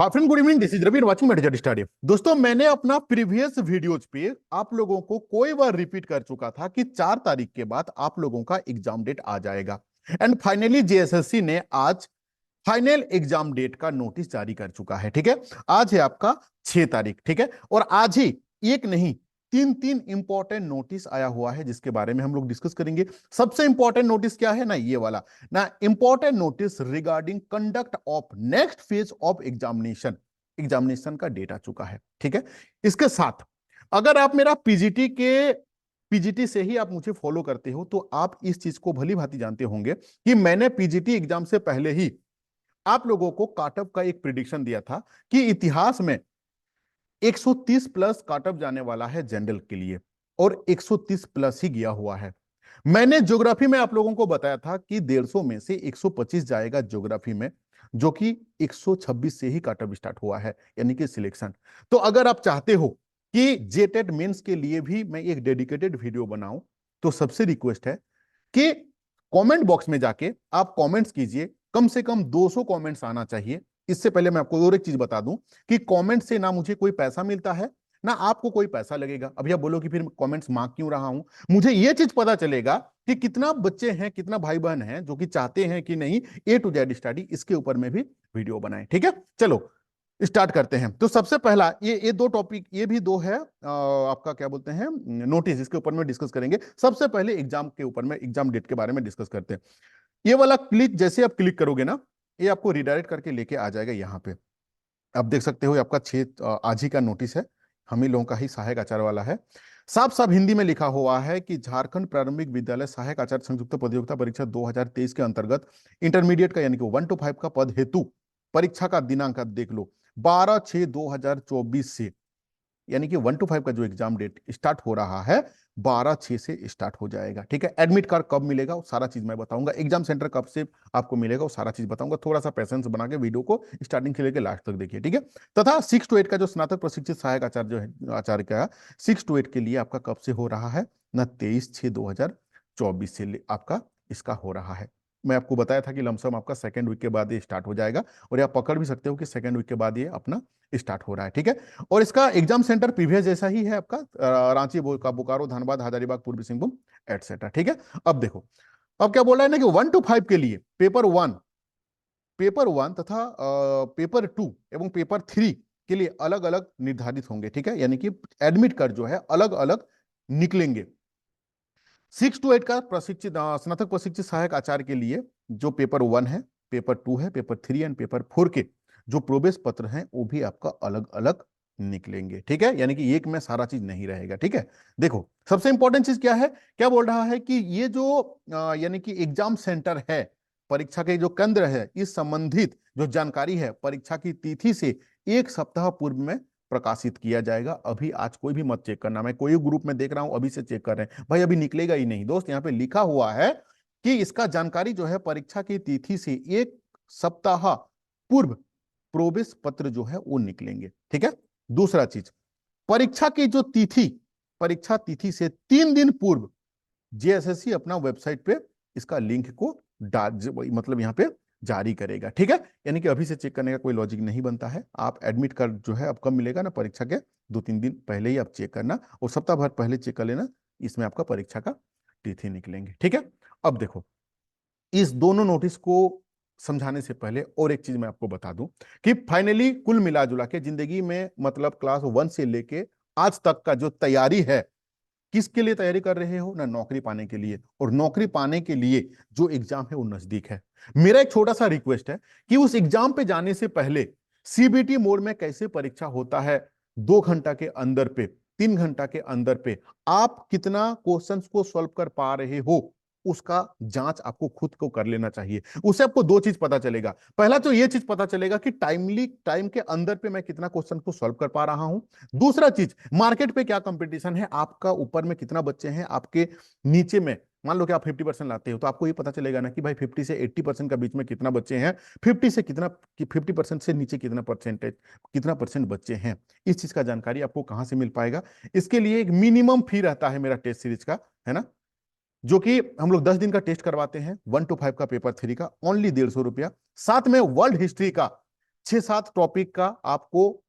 हाँ friend, good evening. This is Ravi watching मेडिजर study. दोस्तों, मैंने अपना प्रीवियस वीडियोज पे आप लोगों को कोई बार रिपीट कर चुका था कि 4 तारीख के बाद आप लोगों का एग्जाम डेट आ जाएगा। एंड फाइनली जेएसएससी ने आज फाइनल एग्जाम डेट का नोटिस जारी कर चुका है। ठीक है, आज है आपका 6 तारीख। ठीक है, और आज ही एक नहीं, तीन तीन इंपॉर्टेंट नोटिस आया हुआ है जिसके बारे में हम लोग डिस्कस करेंगे। सबसे इंपॉर्टेंट नोटिस क्या है ना, ये वाला ना, important notice regarding conduct of next phase of examination. Examination का डेट आ चुका है। ठीक है, इसके साथ अगर आप मेरा पीजीटी से ही आप मुझे फॉलो करते हो तो आप इस चीज को भली भांति जानते होंगे कि मैंने पीजीटी एग्जाम से पहले ही आप लोगों को काटअप का एक प्रिडिक्शन दिया था कि इतिहास में 130 प्लस काटअप जाने वाला है जनरल के लिए, और 130 प्लस ही गया हुआ है। मैंने ज्योग्राफी में आप लोगों को बताया था कि 150 में से 125 जाएगा ज्योग्राफी में, जो कि 126 से ही काटअप स्टार्ट हुआ है, यानी कि सिलेक्शन। तो अगर आप चाहते हो कि जेटेट मेंस के लिए भी मैं एक डेडिकेटेड वीडियो बनाऊं, तो सबसे रिक्वेस्ट है कि कमेंट बॉक्स में जाके आप कमेंट्स कीजिए। कम से कम 200 कमेंट्स आना चाहिए। इससे पहले मैं आपको और एक चीज बता दूं कि कमेंट से ना मुझे कोई पैसा मिलता है ना आपको कोई पैसा लगेगा। अभी आप बोलो कि फिर कमेंट्स मांग क्यों रहा हूं, मुझे यह चीज पता चलेगा कि कितना बच्चे हैं, कितना भाई बहन हैं जो कि चाहते हैं कि नहीं ए टू जेड स्टडी इसके ऊपर में भी वीडियो बनाएं। ठीक है, चलो स्टार्ट करते हैं। तो सबसे पहला ये दो टॉपिक, ये भी दो है आपका क्या बोलते हैं नोटिस, इसके ऊपर में डिस्कस करेंगे। सबसे पहले एग्जाम के ऊपर में, एग्जाम डेट के बारे में डिस्कस करते हैं। ये वाला क्लिक जैसे आप क्लिक करोगे ना, ये आपको रिडायरेक्ट करके लेके आ जाएगा यहाँ पे। आप देख सकते हो आपका 6 आज ही का नोटिस है, हम ही लोगों का ही सहायक आचार्य वाला है। साफ साफ हिंदी में लिखा हुआ है कि झारखंड प्रारंभिक विद्यालय सहायक आचार्य संयुक्त प्रतियोगिता परीक्षा 2023 के अंतर्गत इंटरमीडिएट का यानी कि 1 to 5 का पद हेतु परीक्षा का दिनांक आप देख लो 12/6/2024 से, यानी कि 1 to 5 का जो एग्जाम डेट स्टार्ट हो रहा है 12/6 से स्टार्ट हो जाएगा। ठीक है, एडमिट कार्ड कब मिलेगा वो सारा चीज मैं बताऊंगा, एग्जाम सेंटर कब से आपको मिलेगा वो सारा चीज बताऊंगा। थोड़ा सा पैसेंस बना के वीडियो को स्टार्टिंग से लेकर लास्ट तक देखिए। ठीक है, तथा 6 to 8 का जो स्नातक प्रशिक्षित सहायक आचार्य जो है आचार्य का 6 to 8 के लिए आपका कब से हो रहा है ना, 23/6/2024 से आपका इसका हो रहा है। मैं आपको बताया था कि लमसम आपका सेकेंड वीक के बाद ये स्टार्ट हो जाएगा, और ये आप पकड़ भी सकते हो कि सेकेंड वीक के बाद ये अपना स्टार्ट हो रहा है। ठीक है, और इसका एग्जाम सेंटर प्रीवियस जैसा ही है आपका, रांची का, बोकारो, धनबाद, हजारीबाग, पूर्वी सिंहभूम एटसेट्रा। ठीक है, अब देखो अब क्या बोल रहा है ना कि 1 to 5 के लिए पेपर वन तथा पेपर 2 एवं पेपर 3 के लिए अलग अलग निर्धारित होंगे। ठीक है, यानी कि एडमिट कार्ड जो है अलग अलग निकलेंगे। 6 to 8 का प्रशिक्षित स्नातक प्रशिक्षित सहायक आचार्य के लिए जो पेपर 1 है, पेपर 2 है, पेपर 3 एंड पेपर 4 के जो प्रवेश पत्र हैं वो भी आपका अलग अलग निकलेंगे। ठीक है, यानी कि एक में सारा चीज नहीं रहेगा। ठीक है, देखो सबसे इंपॉर्टेंट चीज क्या है, क्या बोल रहा है कि ये जो यानी कि एग्जाम सेंटर है, परीक्षा के जो केंद्र है, इस संबंधित जो जानकारी है परीक्षा की तिथि से 1 सप्ताह पूर्व में प्रकाशित किया जाएगा। अभी आज कोई भी मत चेक करना, मैं कोई ग्रुप में देख रहा हूं अभी से चेक कर रहे हैं, भाई अभी निकलेगा ही नहीं दोस्त। यहाँ पे लिखा हुआ है कि इसका जानकारी जो है परीक्षा की तिथि से 1 सप्ताह पूर्व प्रवेश पत्र जो है वो निकलेंगे। ठीक है, दूसरा चीज, परीक्षा की जो तिथि, परीक्षा तिथि से 3 दिन पूर्व जेएसएससी अपना वेबसाइट पे इसका लिंक को मतलब यहाँ पे जारी करेगा। ठीक है, यानी कि अभी से चेक करने का कोई लॉजिक नहीं बनता है। आप एडमिट कार्ड जो है अब कब मिलेगा ना, परीक्षा के 2-3 दिन पहले ही आप चेक करना, और सप्ताह भर पहले चेक कर लेना, इसमें आपका परीक्षा का तिथि निकलेंगे। ठीक है, अब देखो इस दोनों नोटिस को समझाने से पहले और एक चीज मैं आपको बता दूं कि फाइनली कुल मिला जुला के जिंदगी में, मतलब क्लास 1 से लेके आज तक का जो तैयारी है, किसके लिए तैयारी कर रहे हो ना, नौकरी पाने के लिए। और नौकरी पाने के लिए जो एग्जाम है वो नजदीक है। मेरा एक छोटा सा रिक्वेस्ट है कि उस एग्जाम पे जाने से पहले सीबीटी मोड में कैसे परीक्षा होता है, 2 घंटा के अंदर पे, 3 घंटा के अंदर पे आप कितना क्वेश्चंस को सॉल्व कर पा रहे हो, उसका जांच आपको खुद को कर लेना चाहिए। उससे आपको दो चीज पता चलेगा। पहला तो ये चीज पता चलेगा कि टाइम के अंदर पे मैं कितना क्वेश्चन को सॉल्व कर पा रहा हूं। दूसरा चीज, मार्केट पे क्या कंपटीशन है, आपका ऊपर में कितना बच्चे हैं, आपके नीचे में मान लो कि आप 50% लाते हो तो आपको ये पता चलेगा ना कि भाई 50 से 80% का बीच में कितना बच्चे हैं, 50% से नीचे कितना परसेंट बच्चे हैं। इस चीज का जानकारी आपको कहां से मिल पाएगा, इसके लिए एक मिनिमम फी रहता है मेरा टेस्ट सीरीज का, है ना, जो कि हम लोग 10 दिन का टेस्ट करवाते हैं। 1 to 5 का पेपर 3 का ओनली 150 रुपया, साथ में वर्ल्ड हिस्ट्री का 6-7 टॉपिक का आपको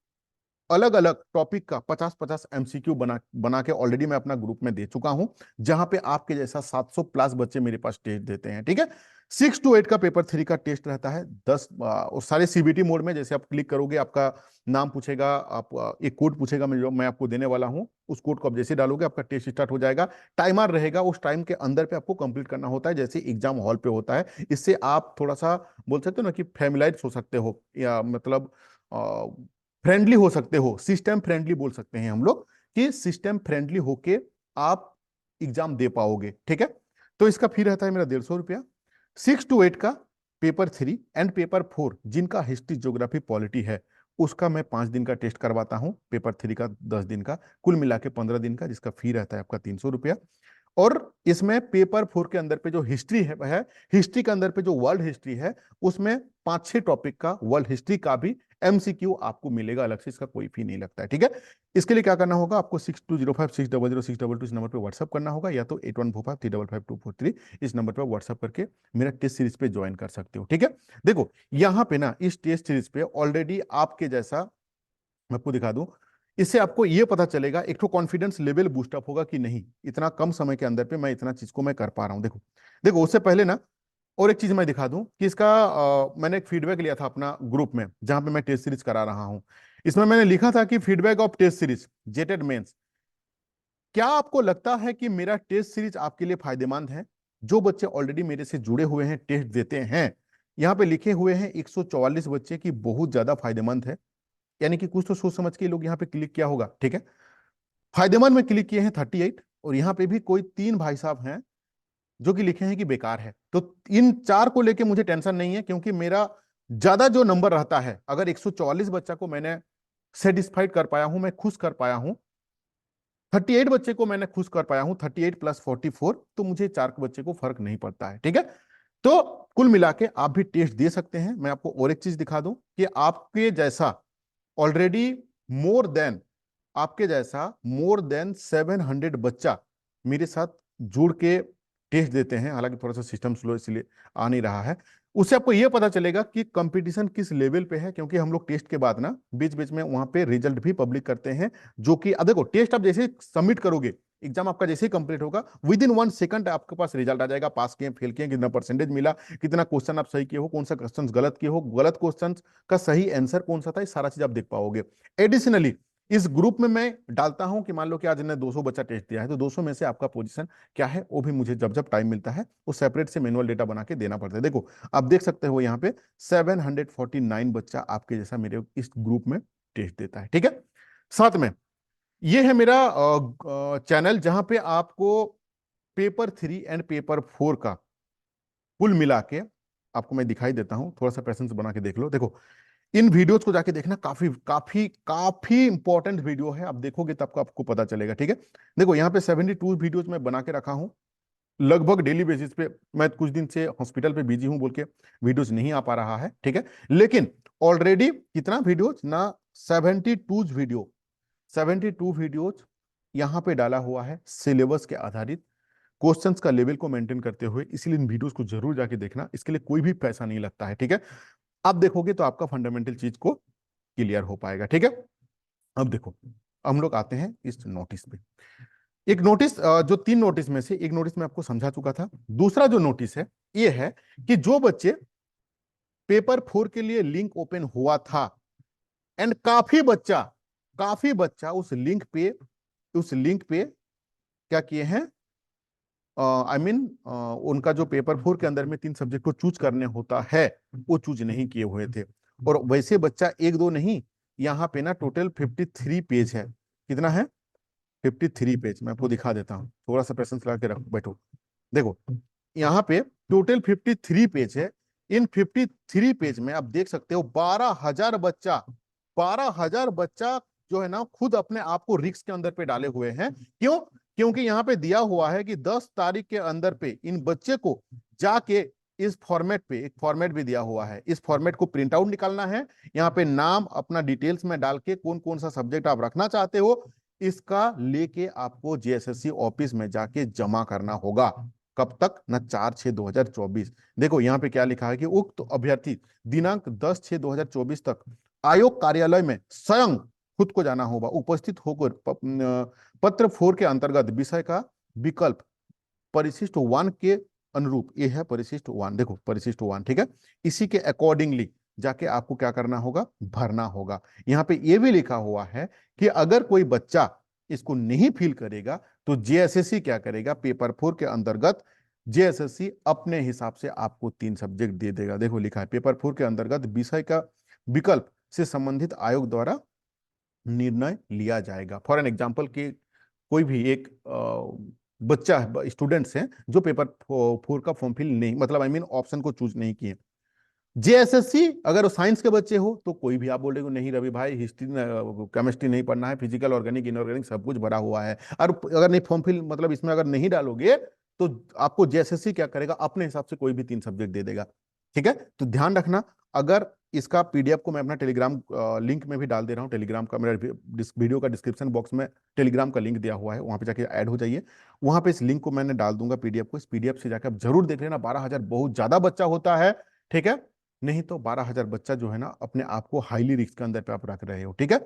अलग अलग टॉपिक का 50-50 एमसीक्यू बना के ऑलरेडी मैं अपना ग्रुप में दे चुका हूं, जहां पे आपके जैसा 700 प्लस बच्चे मेरे पास टेस्ट देते हैं। ठीक है, 6 to 8 का पेपर 3 का टेस्ट रहता है। 10 और सारे सीबीटी मोड में, जैसे आप क्लिक करोगे आपका नाम पूछेगा, आप एक कोड पूछेगा मैं आपको देने वाला हूं, उस कोड को आप जैसे डालोगे आपका टेस्ट स्टार्ट हो जाएगा। टाइमर रहेगा, उस टाइम के अंदर पे आपको कंप्लीट करना होता है, जैसे एग्जाम हॉल पे होता है। इससे आप थोड़ा सा बोल सकते हो ना कि फैमिलाइज हो सकते हो, या मतलब फ्रेंडली हो सकते हो, सिस्टम फ्रेंडली बोल सकते हैं हम लोग, कि सिस्टम फ्रेंडली होके आप एग्जाम दे पाओगे। ठीक है, तो इसका फी रहता है मेरा 150 रुपया। 6 to 8 का पेपर 3 एंड पेपर 4 जिनका हिस्ट्री ज्योग्राफी पॉलिटी है, उसका मैं 5 दिन का टेस्ट करवाता हूं, पेपर 3 का 10 दिन का, कुल मिला के 15 दिन का, जिसका फी रहता है आपका 300 रुपया। और इसमें पेपर 4 के अंदर पे जो हिस्ट्री है हिस्ट्री के अंदर पे जो वर्ल्ड हिस्ट्री है, उसमें 5-6 टॉपिक का वर्ल्ड हिस्ट्री का भी एमसीक्यू आपको मिलेगा अलग से, इसका कोई फी नहीं लगता है। ठीक है, इसके लिए क्या करना होगा, आपको 6205600622 इस नंबर पे व्हाट्सअप करना होगा, या तो 8145355243 इस नंबर पे व्हाट्सअप करके मेरा टेस्ट सीरीज पे ज्वाइन कर सकते हो। ठीक है, देखो यहाँ पे ना इस टेस्ट सीरीज पे ऑलरेडी आपके जैसा मैं आपको दिखा दूं, इससे आपको यह पता चलेगा, एक तो कॉन्फिडेंस लेवल बूस्टअप होगा कि नहीं, इतना कम समय के अंदर पे मैं इतना चीज को मैं कर पा रहा हूं। देखो देखो उससे पहले ना और एक चीज मैं दिखा दूं कि इसका मैंने एक फीडबैक लिया था अपना ग्रुप में, जहां पे मैं टेस्ट सीरीज करा रहा हूं। इसमें मैंने लिखा था कि फीडबैक ऑफ टेस्ट सीरीज जेटेड मेंस, क्या आपको लगता है कि मेरा टेस्ट सीरीज आपके लिए फायदेमंद है? जो बच्चे ऑलरेडी मेरे से जुड़े हुए हैं, टेस्ट देते हैं, यहाँ पे लिखे हुए हैं 144 बच्चे की बहुत ज्यादा फायदेमंद है, यानी कि कुछ तो सोच समझ के लोग यहाँ पे क्लिक किया होगा। ठीक है, फायदेमंद में क्लिक किए हैं 38, और यहाँ पे भी कोई 3 भाई साहब हैं जो कि लिखे हैं कि बेकार है। तो इन 4 को लेके मुझे टेंशन नहीं है, क्योंकि मेरा ज्यादा जो नंबर रहता है, अगर 144 बच्चा को मैंने सेटिस्फाइड कर पाया हूं, मैं खुश कर पाया हूं, 38 बच्चे को मैंने खुश कर पाया हूं, 38 + 44, तो मुझे 4 बच्चे को फर्क नहीं पड़ता है। ठीक है, तो कुल मिला के आप भी टेस्ट दे सकते हैं। मैं आपको और एक चीज दिखा दूं कि आपके जैसा ऑलरेडी मोर देन आपके जैसा मोर देन 700 बच्चा मेरे साथ जुड़ के टेस्ट देते हैं, हालांकि थोड़ा सा सिस्टम स्लो इसलिए आ नहीं रहा है। उससे आपको यह पता चलेगा कि कंपटीशन किस लेवल पे है, क्योंकि हम लोग टेस्ट के बाद ना बीच बीच में वहां पे रिजल्ट भी पब्लिक करते हैं, जो कि अब देखो टेस्ट आप जैसे सबमिट करोगे, एग्जाम आपका जैसे ही कंप्लीट होगा, विद इन 1 सेकंड आपके पास रिजल्ट आ जाएगा, पास किए फेल किए, कितना परसेंटेज मिला, कितना क्वेश्चन आप सही किए हो, कौन सा क्वेश्चन गलत किए हो, गलत क्वेश्चन का सही आंसर कौन सा था, ये सारा चीज आप देख पाओगे। एडिशनली इस ग्रुप में मैं डालता हूं कि मान लो कि आज ने 200 बच्चा टेस्ट दिया है, तो 200 में से आपका पोजीशन क्या है वो भी मुझे जब जब टाइम मिलता है वो सेपरेट से मैनुअल डेटा बना के देना पड़ता है। देखो आप देख सकते हो यहाँ पे 749 बच्चा आपके जैसा मेरे इस ग्रुप में टेस्ट देता है। ठीक है, साथ में ये है मेरा चैनल, जहां पे आपको पेपर 3 एंड पेपर 4 का कुल मिला के आपको मैं दिखाई देता हूं, थोड़ा सा पैसेंस बना के देख लो। देखो इन वीडियोस को जाके देखना, काफी काफी काफी इंपॉर्टेंट वीडियो है, आप देखोगे तब आपको पता चलेगा। ठीक है, देखो यहाँ पे 72 वीडियोस मैं बना के रखा हूं, लगभग डेली बेसिस पे। मैं कुछ दिन से हॉस्पिटल पे बिजी हूं बोल के वीडियोस नहीं आ पा रहा है। ठीक है, लेकिन ऑलरेडी कितना वीडियोस ना 72 वीडियोज यहाँ पे डाला हुआ है, सिलेबस के आधारित क्वेश्चंस का लेवल को मेंटेन करते हुए, इसलिए इन वीडियोस को जरूर जाके देखना, इसके लिए कोई भी पैसा नहीं लगता है। ठीक है, आप देखोगे तो आपका फंडामेंटल चीज को क्लियर हो पाएगा। ठीक है, अब देखो हम लोग आते हैं इस नोटिस पे। एक नोटिस जो 3 नोटिस में से एक नोटिस मैं आपको समझा चुका था। दूसरा जो नोटिस है ये है कि जो बच्चे पेपर 4 के लिए लिंक ओपन हुआ था एंड काफी बच्चा उस लिंक पे क्या किए हैं, आई मीन उनका जो पेपर 4 के अंदर में 3 सब्जेक्ट को चूज करने होता है वो चूज नहीं किए हुए थे। और वैसे बच्चा एक दो नहीं, यहाँ पे ना टोटल 53 पेज है। कितना है? 53 पेज। मैं आपको दिखा देता हूँ, थोड़ा सा पेशेंस लगा के रख बैठो। देखो यहाँ पे टोटल 53 पेज है। इन 53 पेज में आप देख सकते हो 12,000 बच्चा जो है ना खुद अपने आप को रिस्क के अंदर पे डाले हुए हैं। क्यों? क्योंकि यहाँ पे दिया हुआ है कि 10 तारीख के अंदर पे इन बच्चे को जाके इस फॉर्मेट पे, एक फॉर्मेट भी दिया हुआ है, इस फॉर्मेट को प्रिंट आउट निकालना है। यहाँ पे नाम अपना डिटेल्स में डाल के कौन कौन सा सब्जेक्ट आप रखना चाहते हो, इसका लेके आपको जेएसएससी ऑफिस में जाके जमा करना होगा। कब तक? ना 4/6/2024। देखो यहाँ पे क्या लिखा है कि उक्त तो अभ्यर्थी दिनांक 10/6/2024 तक आयोग कार्यालय में स्वयं खुद को जाना होगा, उपस्थित होकर पत्र 4 के अंतर्गत विषय का विकल्प परिशिष्ट 1 के अनुरूप, ये है परिशिष्ट 1, देखो परिशिष्ट 1, ठीक है, इसी के अकॉर्डिंगली जाके आपको क्या करना होगा? भरना होगा। यहाँ पे ये भी लिखा हुआ है कि अगर कोई बच्चा इसको नहीं फिल करेगा तो जेएसएससी क्या करेगा? पेपर 4 के अंतर्गत जेएसएससी अपने हिसाब से आपको 3 सब्जेक्ट दे देगा। देखो लिखा है पेपर 4 के अंतर्गत विषय का विकल्प से संबंधित आयोग द्वारा निर्णय लिया जाएगा। फॉर एन एग्जाम्पल कि कोई भी एक बच्चा स्टूडेंट्स हैं जो पेपर 4 का फॉर्म फिल नहीं, मतलब आई मीन ऑप्शन को चूज नहीं किए, जेएसएससी अगर साइंस के बच्चे हो तो कोई भी आप बोलेंगे नहीं रवि भाई हिस्ट्री केमिस्ट्री नहीं पढ़ना है, फिजिकल ऑर्गेनिक इनऑर्गेनिक सब कुछ भरा हुआ है, और अगर नहीं फॉर्म फिल मतलब इसमें अगर नहीं डालोगे तो आपको जेएसएससी क्या करेगा? अपने हिसाब से कोई भी 3 सब्जेक्ट दे देगा। ठीक है, तो ध्यान रखना। अगर इसका पीडीएफ को मैं अपना टेलीग्राम लिंक में भी डाल दे रहा हूँ, टेलीग्राम का मेरा वीडियो का डिस्क्रिप्शन बॉक्स में टेलीग्राम का लिंक दिया हुआ है, वहां पे जाके ऐड हो जाइए। वहां पे इस लिंक को मैंने डाल दूंगा पीडीएफ को, इस पीडीएफ से जाकर आप जरूर देख लेना। 12,000 बहुत ज्यादा बच्चा होता है, ठीक है, नहीं तो 12,000 बच्चा जो है ना अपने आप को हाईली रिस्क के अंदर पे आप रख रहे हो। ठीक है,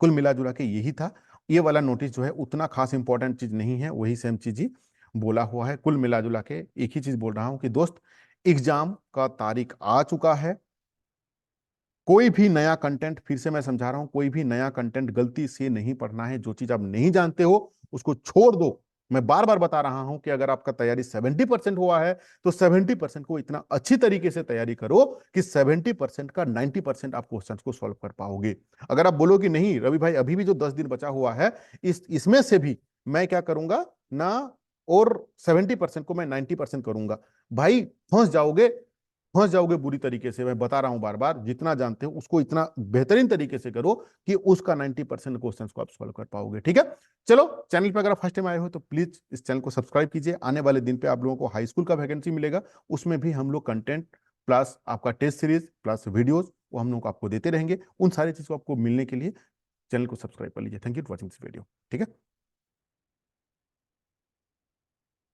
कुल मिला जुला के यही था। ये वाला नोटिस जो है उतना खास इंपॉर्टेंट चीज नहीं है, वही सेम चीज ही बोला हुआ है। कुल मिला जुला के एक ही चीज बोल रहा हूं कि दोस्त एग्जाम का तारीख आ चुका है। कोई भी नया कंटेंट, फिर से मैं समझा रहा हूं, कोई भी नया कंटेंट गलती से नहीं पढ़ना है। जो चीज आप नहीं जानते हो उसको छोड़ दो। मैं बार बार बता रहा हूं कि अगर आपका तैयारी 70% हुआ है तो 70% को इतना अच्छी तरीके से तैयारी करो कि 70% का 90% आप क्वेश्चंस को सॉल्व कर पाओगे। अगर आप बोलो कि नहीं रवि भाई अभी भी जो 10 दिन बचा हुआ है इसमें से भी मैं क्या करूंगा ना, और 70% को मैं 90% करूंगा, भाई फंस जाओगे, फंस जाओगे बुरी तरीके से। मैं बता रहा हूं बार बार, जितना जानते हो उसको इतना बेहतरीन तरीके से करो कि उसका 90% क्वेश्चंस को आप सॉल्व कर पाओगे। ठीक है, चलो चैनल पे अगर फर्स्ट टाइम आए हो तो प्लीज इस चैनल को सब्सक्राइब कीजिए। आने वाले दिन पे आप लोगों को हाई स्कूल का वैकेंसी मिलेगा, उसमें भी हम लोग कंटेंट प्लस आपका टेस्ट सीरीज प्लस वीडियोस वो हम लोग आपको देते रहेंगे। उन सारी चीज को आपको मिलने के लिए चैनल को सब्सक्राइब कर लीजिए। Thank you for watching this video. ठीक है।